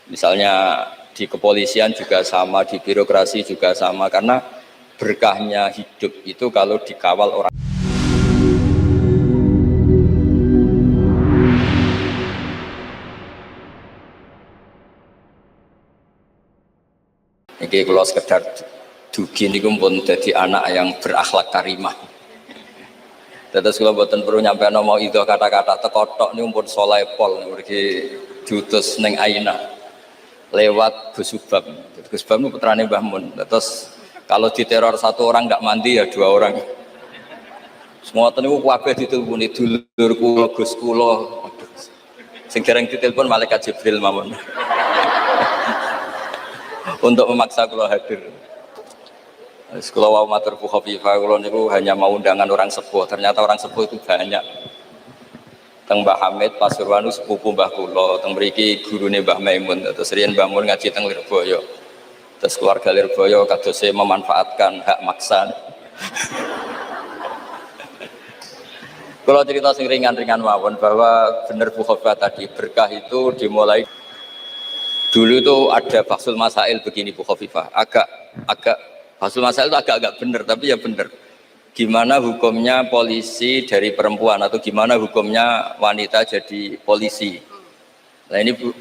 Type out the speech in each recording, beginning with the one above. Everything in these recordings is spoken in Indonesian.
Misalnya di kepolisian juga sama, di birokrasi juga sama, karena berkahnya hidup itu kalau dikawal orang. Ini kalau sekedar dugi ini pun jadi anak yang berakhlak karimah. Terus kalau buatan perlu nyampe nomor itu kata-kata tekotok ini pun soleh pol pergi diutus neng Aina lewat Gus Subab. Gus Subab itu putrane Mbah Mun. Terus kalau diteror satu orang nggak mandi ya dua orang. Semua teniku kabeh diteleponi dulur kula Gus kula. Sing dereng ditelepon malaikat Jibril mawon. Untuk memaksa kula hadir. Sekolah wau matur Bu Khofifah kula niku hanya mau undangan orang sepuh. Ternyata orang sepuh itu banyak. Teng Mbah Hamid Pasuruan sepupu Mbah kula, teng mriki gurune Mbah Maimun. Terus riyen Mbah Mun ngaji teng Lirboyo. Terus keluarga Lirboyo kadose memanfaatkan hak maksa. Kalau cerita sing ringan-ringan mawon bahwa benar Bu Khofifah tadi berkah itu dimulai dulu itu ada Bahsul Masail begini Bu Khofifah. Agak Bahsul Masail itu agak benar tapi ya benar. Gimana hukumnya polisi dari perempuan atau gimana hukumnya wanita jadi polisi. Nah ini Bu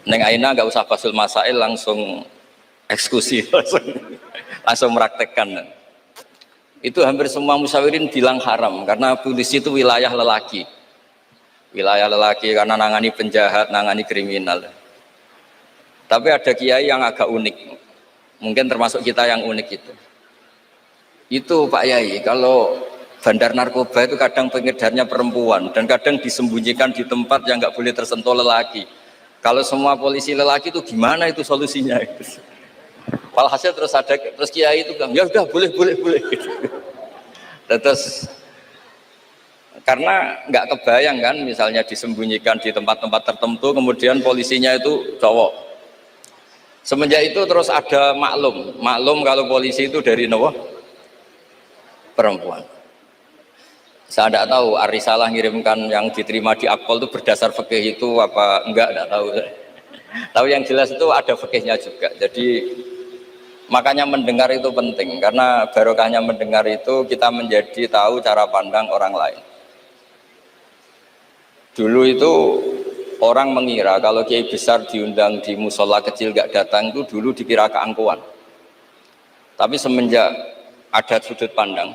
Neng Aina nggak usah Bahsul Masail langsung eksekusi langsung meraktekkan. Itu hampir semua musyawirin bilang haram karena polisi itu wilayah lelaki karena nangani penjahat, nangani kriminal. Tapi ada kiai yang agak unik, mungkin termasuk kita yang unik itu Pak Yai, kalau bandar narkoba itu kadang pengedarnya perempuan dan kadang disembunyikan di tempat yang nggak boleh tersentuh lelaki. Kalau semua polisi lelaki itu gimana itu solusinya? Walhasil terus kiai itu bilang ya udah boleh. Terus karena nggak kebayang kan misalnya disembunyikan di tempat-tempat tertentu kemudian polisinya itu cowok. Semenjak itu terus ada maklum kalau polisi itu dari perempuan. Saya tidak tahu Arisalah ngirimkan yang diterima di Akpol itu berdasar fikih itu apa enggak tahu. Tahu yang jelas itu ada fikihnya juga. Jadi makanya mendengar itu penting karena barokahnya mendengar itu kita menjadi tahu cara pandang orang lain. Dulu itu orang mengira kalau kiai besar diundang di musola kecil gak datang itu dulu dikira keangkuhan. Tapi semenjak ada sudut pandang,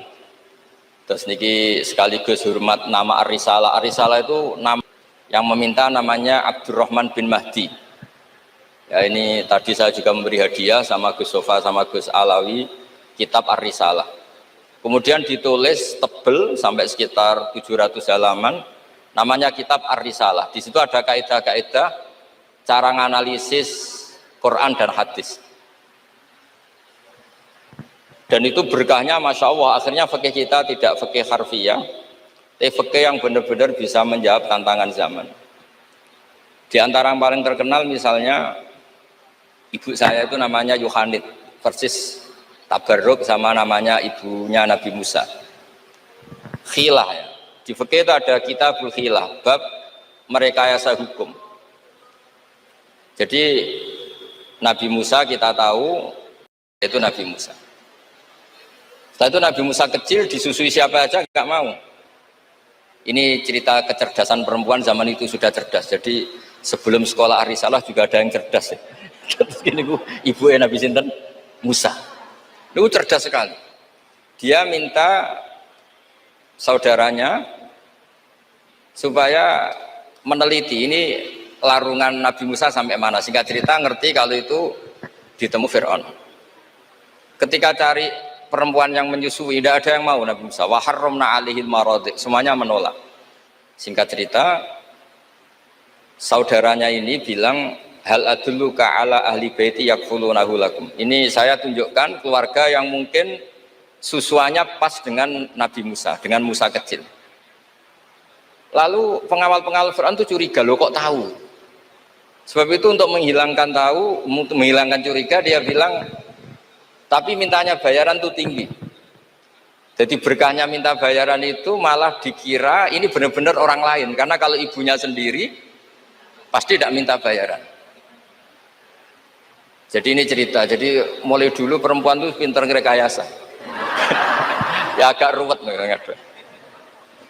terus niki sekaligus hormat nama Arisalah. Arisalah itu nama yang meminta namanya Abdurrahman bin Mahdi. Ya ini tadi saya juga memberi hadiah sama Gus Sofa sama Gus Alawi kitab Ar-Risalah. Kemudian ditulis tebel sampai sekitar 700 halaman namanya kitab Ar-Risalah. Di situ ada kaidah-kaidah cara menganalisis Quran dan hadis. Dan itu berkahnya Masya Allah akhirnya fikih kita tidak fikih harfiah, tapi fikih yang benar-benar bisa menjawab tantangan zaman. Di antara yang paling terkenal misalnya ibu saya itu namanya Yohanit, persis tabarruk sama namanya ibunya Nabi Musa. Khilah ya. Di fikih itu ada kitabul khilah, bab merekayasa hukum. Jadi Nabi Musa kita tahu itu Nabi Musa. Setelah itu Nabi Musa kecil disusui siapa aja nggak mau. Ini cerita kecerdasan perempuan zaman itu sudah cerdas. Jadi sebelum sekolah Arisalah juga ada yang cerdas ya. Terus gini Bu, ibu Nabi Sinten Musa, itu cerdas sekali. Dia minta saudaranya supaya meneliti ini larungan Nabi Musa sampai mana. Singkat cerita ngerti kalau itu ditemu Fir'aun. Ketika cari perempuan yang menyusui, tidak ada yang mau Nabi Musa. Wa harramna alihil maradi, semuanya menolak. Singkat cerita, saudaranya ini bilang hal adulluka ala ahli baiti yakfulunahu lakum. Ini saya tunjukkan keluarga yang mungkin susuannya pas dengan Nabi Musa, dengan Musa kecil. Lalu pengawal-pengawal Fir'aun itu curiga, loh kok tahu? Sebab itu untuk menghilangkan curiga dia bilang, tapi mintanya bayaran itu tinggi. Jadi berkahnya minta bayaran itu malah dikira ini benar-benar orang lain. Karena kalau ibunya sendiri pasti tidak minta bayaran. Jadi ini cerita, jadi mulai dulu perempuan tuh pinter ngerekayasa. Ya agak ruwet nih.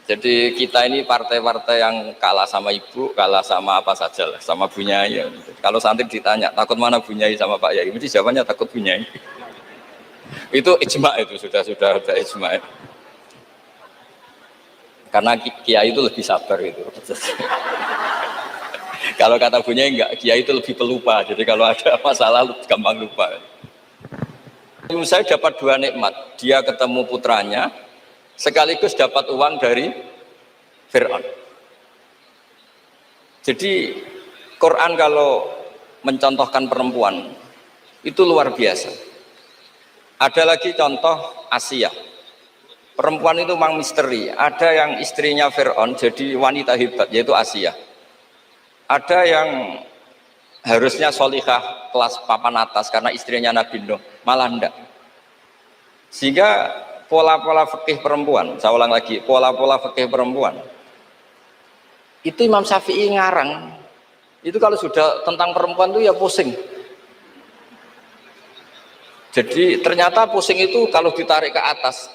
Jadi kita ini partai-partai yang kalah sama ibu, kalah sama apa saja lah, sama Bu Nyai. Ya. Kalau santri ditanya, takut mana Bu Nyai sama Pak Yai? Mesti jawabannya takut Bu Nyai. Itu ijma itu, sudah ijma. Karena kiai itu lebih sabar itu. Kalau kata Bu Nyai enggak, kiai itu lebih pelupa. Jadi kalau ada masalah gampang lupa. Saya dapat dua nikmat, dia ketemu putranya, sekaligus dapat uang dari Fir'aun. Jadi Quran kalau mencontohkan perempuan itu luar biasa. Ada lagi contoh Asia. Perempuan itu memang misteri. Ada yang istrinya Fir'aun jadi wanita hebat, yaitu Asia. Ada yang harusnya solihah kelas papan atas karena istrinya Nabi Nuh, malah enggak. Sehingga pola-pola fikih perempuan, saya ulang lagi, pola-pola fikih perempuan itu Imam Syafi'i ngarang itu kalau sudah tentang perempuan itu ya pusing. Jadi ternyata pusing itu kalau ditarik ke atas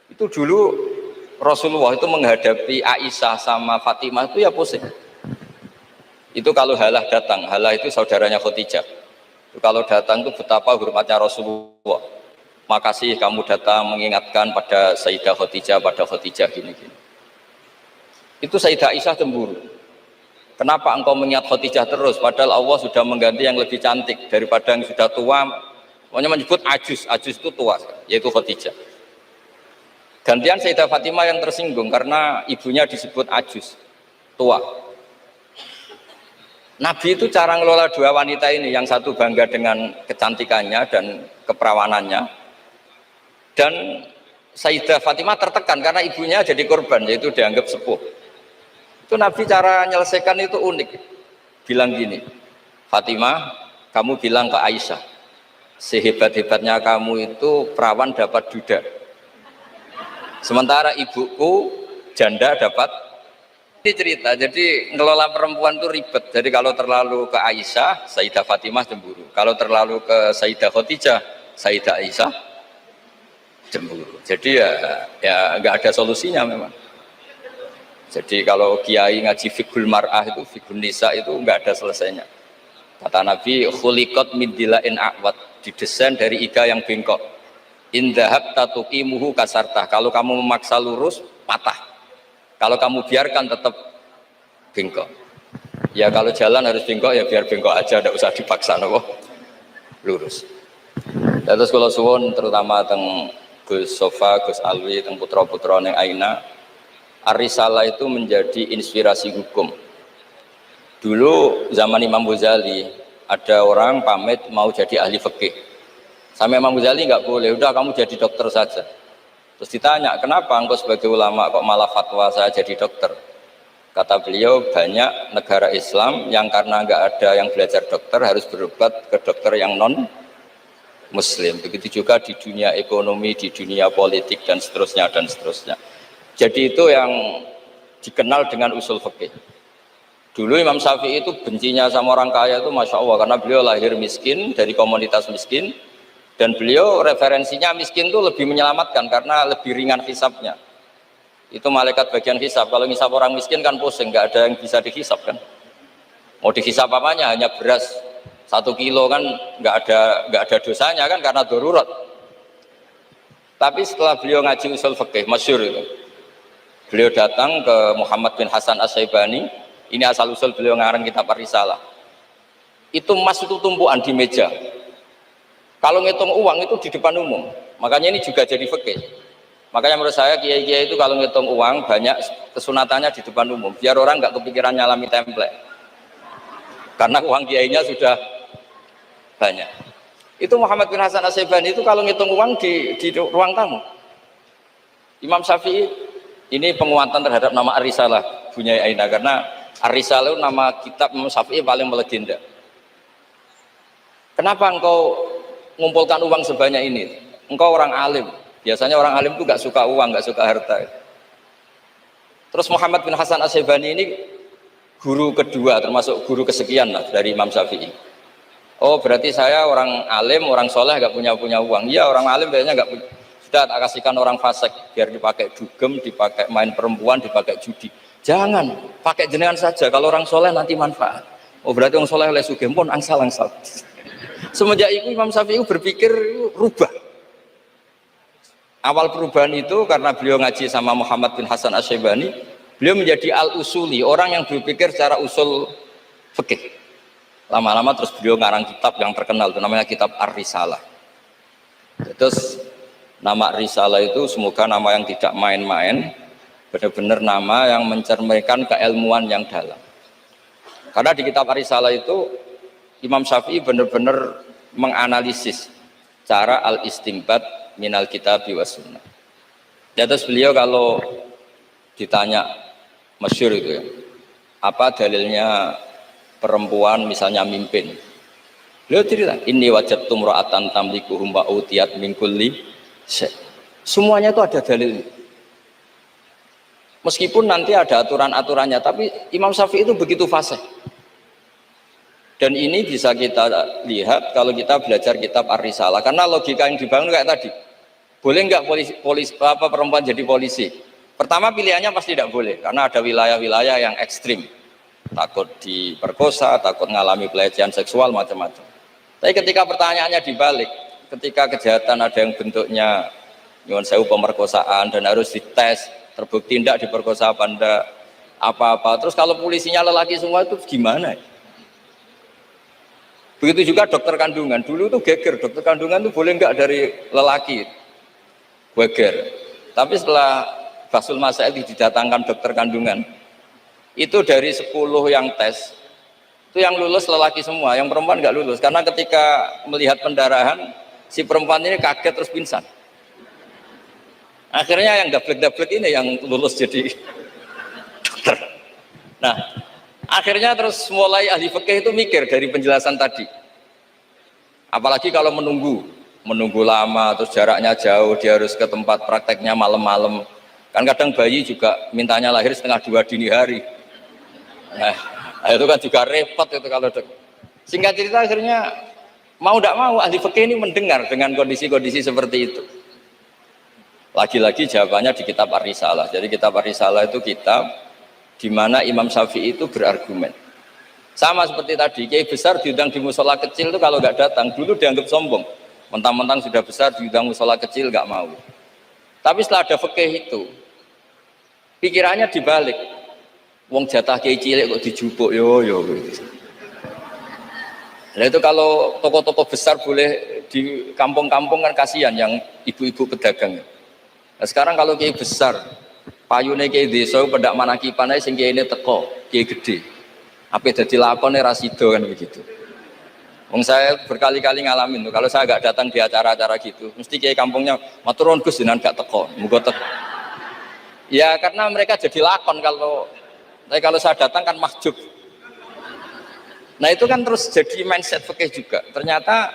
itu dulu Rasulullah itu menghadapi Aisyah sama Fatimah itu ya pusing. Itu kalau Halah datang, Halah itu saudaranya Khadijah. Itu kalau datang itu betapa hormatnya Rasulullah. Makasih kamu datang mengingatkan pada Sayyidah Khadijah gini-gini. Itu Sayyidah Aisyah cemburu. Kenapa engkau mengingat Khadijah terus padahal Allah sudah mengganti yang lebih cantik daripada yang sudah tua. Pokoknya menyebut ajus itu tua, yaitu Khadijah. Gantian Sayyidah Fatimah yang tersinggung karena ibunya disebut ajus, tua. Nabi itu cara ngelola dua wanita ini, yang satu bangga dengan kecantikannya dan keperawanannya, dan Sayyidah Fatimah tertekan karena ibunya jadi korban, yaitu dianggap sepuh. Itu Nabi cara menyelesaikan itu unik. Bilang gini, Fatimah, kamu bilang ke Aisyah, sehebat-hebatnya kamu itu perawan dapat duda. Sementara ibuku janda dapat. Ini cerita, jadi ngelola perempuan itu ribet. Jadi kalau terlalu ke Aisyah, Sayyidah Fatimah cemburu. Kalau terlalu ke Sayyidah Khadijah, Sayyidah Aisyah cemburu. Jadi ya nggak ada solusinya memang. Jadi kalau kiai ngaji fiqhul mar'ah itu, fiqhul nisa itu nggak ada selesainya. Kata Nabi, khuliqat min dila'in a'wad, didesain dari iga yang bengkok. Indahab tatuqimuhu kasartah. Kalau kamu memaksa lurus, patah. Kalau kamu biarkan tetap bengkok. Ya kalau jalan harus bengkok ya biar bengkok aja, tidak usah dipaksa nopo lurus. Terus kalau suwon terutama teng Gus Sofa, Gus Alwi, teng putra-putra neng Aina, Ar-Risalah itu menjadi inspirasi hukum. Dulu zaman Imam Ghazali ada orang pamit mau jadi ahli fikih. Sama Imam Ghazali nggak boleh, udah kamu jadi dokter saja. Terus ditanya, kenapa engkau sebagai ulama kok malah fatwa saya jadi dokter? Kata beliau, banyak negara Islam yang karena nggak ada yang belajar dokter harus berobat ke dokter yang non Muslim. Begitu juga di dunia ekonomi, di dunia politik dan seterusnya dan seterusnya. Jadi itu yang dikenal dengan usul fikih. Dulu Imam Syafi'i itu bencinya sama orang kaya itu Masya Allah, karena beliau lahir miskin dari komunitas miskin. Dan beliau referensinya miskin itu lebih menyelamatkan karena lebih ringan hisabnya. Itu malaikat bagian hisab. Kalau hisab orang miskin kan pusing, nggak ada yang bisa dihisab kan. Mau dihisab apanya? Hanya beras 1 kilo kan nggak ada dosanya kan karena darurat. Tapi setelah beliau ngaji usul fikih, masyhur itu. Beliau datang ke Muhammad bin Hasan As-Syaibani. Ini asal usul beliau ngarang kitab Ar-Risalah. Itu emas itu tumpuan di meja. Kalau ngitung uang itu di depan umum, makanya ini juga jadi fikih. Makanya menurut saya kiai-kiai itu kalau ngitung uang banyak kesunatannya di depan umum, biar orang nggak kepikiran nyalami template. Karena uang kiainya sudah banyak. Itu Muhammad bin Hasan As-Syaibani itu kalau ngitung uang di ruang tamu. Imam Syafi'i ini penguatan terhadap nama Ar-Risalah, Bu Nyai Aina, karena Ar-Risalah itu nama kitab Imam Syafi'i paling melegenda. Kenapa engkau ngumpulkan uang sebanyak ini? Engkau orang alim. Biasanya orang alim itu gak suka uang, gak suka harta. Terus Muhammad bin Hasan As-Syaibani ini guru kedua, termasuk guru kesekian lah dari Imam Syafi'i. Oh berarti saya orang alim, orang soleh nggak punya uang. Iya orang alim biasanya nggak punya. Sudah tak kasihkan orang fasik biar dipakai dugem, dipakai main perempuan, dipakai judi. Jangan pakai jenengan saja. Kalau orang soleh nanti manfaat. Oh berarti orang soleh oleh sugih pun angsal-angsal. Semenjak itu Imam Syafi'i berpikir rubah. Awal perubahan itu karena beliau ngaji sama Muhammad bin Hasan Asy-Syaibani, beliau menjadi al-usuli, orang yang berpikir secara usul fikih. Lama-lama terus beliau ngarang kitab yang terkenal itu namanya kitab Ar-Risalah. Terus nama Risalah itu semoga nama yang tidak main-main, benar-benar nama yang mencerminkan keilmuan yang dalam. Karena di kitab Ar-Risalah itu Imam Syafi'i benar-benar menganalisis cara al-istinbat minal kitab wa sunnah. Ya, terus beliau kalau ditanya masyhur itu ya, apa dalilnya perempuan misalnya mimpin, beliau cerita ini wajat tumro'atan tamlikuhum wa utiyat min kulli syai'. Semuanya itu ada dalil. Meskipun nanti ada aturan-aturannya, tapi Imam Syafi'i itu begitu fasih. Dan ini bisa kita lihat kalau kita belajar kitab Ar-Risalah, karena logika yang dibangun kayak tadi. Boleh nggak perempuan jadi polisi? Pertama pilihannya pasti tidak boleh, karena ada wilayah-wilayah yang ekstrim. Takut diperkosa, takut mengalami pelecehan seksual, macam-macam. Tapi ketika pertanyaannya dibalik, ketika kejahatan ada yang bentuknya nyuwun sewu pemerkosaan dan harus dites, terbukti tidak diperkosa apa enggak, apa-apa. Terus kalau polisinya lelaki semua itu gimana? Begitu juga dokter kandungan. Dulu tuh geger, dokter kandungan tuh boleh enggak dari lelaki? Geger. Tapi setelah Basul Masail didatangkan dokter kandungan, itu dari 10 yang tes, itu yang lulus lelaki semua, yang perempuan nggak lulus. Karena ketika melihat pendarahan, si perempuan ini kaget terus pingsan. Akhirnya yang dablek-dablek ini yang lulus jadi dokter. Nah, akhirnya terus mulai ahli fikih itu mikir dari penjelasan tadi. Apalagi kalau menunggu lama, terus jaraknya jauh, dia harus ke tempat prakteknya malam-malam. Kan kadang bayi juga mintanya lahir 1:30 dini hari. Nah, itu kan juga repot itu kalau singkat cerita akhirnya mau tidak mau ahli fikih ini mendengar dengan kondisi-kondisi seperti itu. Lagi-lagi jawabannya di kitab Ar-Risalah. Jadi kitab Ar-Risalah itu kitab di mana Imam Syafi'i itu berargumen. Sama seperti tadi, kiai besar diundang di musola kecil itu kalau nggak datang dulu dianggap sombong. Mentang-mentang sudah besar diundang musola kecil nggak mau. Tapi setelah ada fikih itu, pikirannya dibalik. Wong jatah kiai cilik kok dijupuk yo. Nah itu kalau toko-toko besar boleh di kampung-kampung kan kasihan yang ibu-ibu pedagang. Nah sekarang kalau kiai besar, payune kiai desa pendak manakipan ae sing kiai ini teko, kiai gede. Apa dadi lakone ra sida kan begitu. Wong saya berkali-kali ngalamin tuh, kalau saya nggak datang di acara-acara gitu, mesti kiai kampungnya matur nuwun Gus jenengan gak teko, muga teko. Ya karena mereka jadi lakon kalau saya datang kan mahjub. Nah itu kan terus jadi mindset fikih juga. Ternyata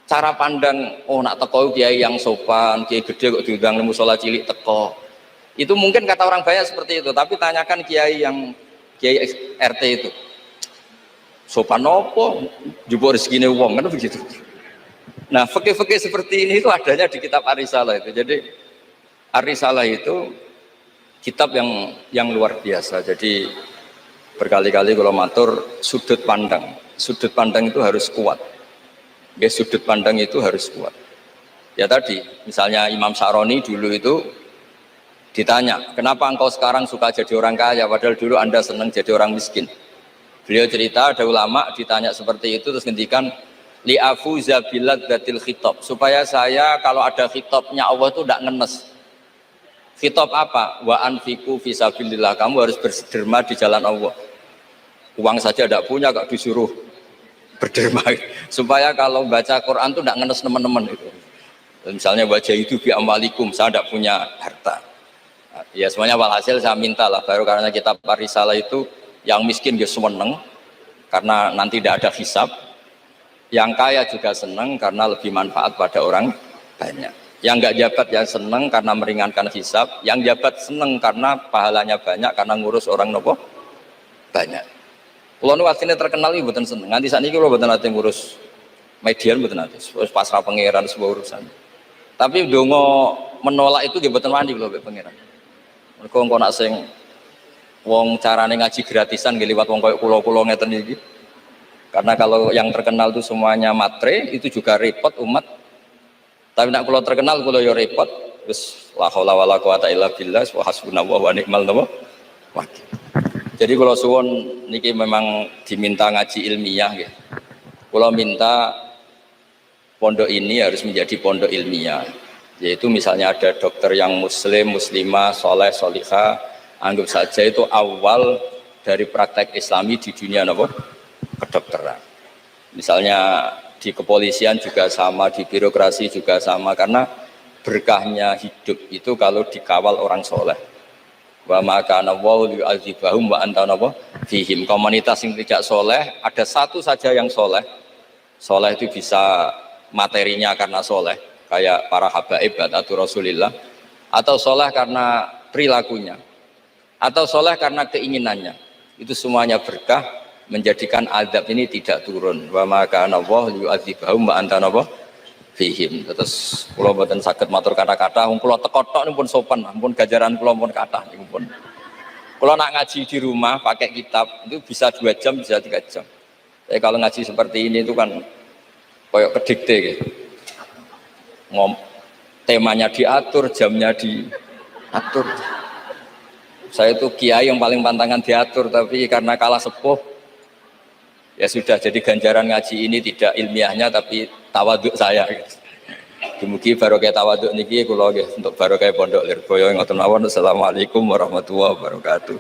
cara pandang, oh nak teko kiai yang sopan, kiai gede kok diundang nemu musola cilik teko. Itu mungkin kata orang banyak seperti itu, tapi tanyakan kiai RT itu. Sopan nopo, jupuk rezekine wong kan begitu. Nah, fikih-fikih seperti ini itu adanya di kitab Ar-Risalah itu. Jadi Ar-Risalah itu kitab yang luar biasa. Jadi berkali-kali kalau matur sudut pandang itu harus kuat. Ya, sudut pandang itu harus kuat. Ya tadi, misalnya Imam Syaroni dulu itu ditanya, kenapa engkau sekarang suka jadi orang kaya padahal dulu Anda senang jadi orang miskin? Beliau cerita ada ulama ditanya seperti itu terus ngendikan li'afuza billadzatil khitab, supaya saya kalau ada khitabnya Allah itu tidak ngenes. Khitab apa? Wa anfiqu fisabilillah, kamu harus berderma di jalan Allah. Uang saja tidak punya kok disuruh berderma, supaya kalau baca Quran itu tidak ngenes teman-teman gitu. Misalnya wajah itu bi amwalikum, saya tidak punya harta. Ya semuanya walhasil saya minta lah, baru karena kitab Ar-Risalah itu yang miskin dia seneng karena nanti tidak ada hisab, yang kaya juga seneng karena lebih manfaat pada orang banyak, yang nggak jabat ya seneng karena meringankan hisab, yang jabat seneng karena pahalanya banyak karena ngurus orang nopo banyak. Kulo nu asline terkenal iki mboten seneng. Nganti sakniki kulo mboten nate ngurus median mboten nate. Wis pasrah pangeran sebuah urusan. Tapi donga menolak itu nggih mboten wani kulo mbek pangeran. Mergo engko nak sing wong carane ngaji gratisan nggih liwat wong koyo kula-kula ngeten iki. Karena kalau yang terkenal itu semuanya matre, itu juga repot umat. Tapi nak kula terkenal kula yo repot. Wis la haula wala quwata illa billah wa hasbunallahu wa ni'mal wakil. Jadi kalau suwon niki memang diminta ngaji ilmiah ya. Kalau minta pondok ini harus menjadi pondok ilmiah. Yaitu misalnya ada dokter yang muslim, muslimah, soleh, solihah, anggap saja itu awal dari praktek islami di dunia apa? Kedokteran. Misalnya di kepolisian juga sama, di birokrasi juga sama, karena berkahnya hidup itu kalau dikawal orang soleh. Wa maka nawaw li'adzibahum wa anta nawaw fihim. Komunitas yang tidak soleh, ada satu saja yang soleh. Soleh itu bisa materinya karena soleh, kayak para habaib atau Rasulillah, atau soleh karena perilakunya, atau soleh karena keinginannya. Itu semuanya berkah, menjadikan azab ini tidak turun. Wa maka nawaw li'adzibahum wa anta nawaw fihim. Terus kula mboten saged matur kata-kata, wong kula teko tok pun sopan, ampun ganjaran kula pun kathah niku pun. Kula nak ngaji di rumah pakai kitab itu bisa 2 jam, bisa 3 jam. Tapi kalau ngaji seperti ini itu kan koyok kedikte gitu. Temanya diatur, jamnya diatur. Saya itu kiai yang paling pantangan diatur, tapi karena kalah sepuh ya sudah, jadi ganjaran ngaji ini tidak ilmiahnya tapi tawaduk saya gitu. Mugi barokah tawaduk niki kula nggih untuk barokah Pondok Lirboyo ngoten mawon. Assalamualaikum warahmatullahi wabarakatuh.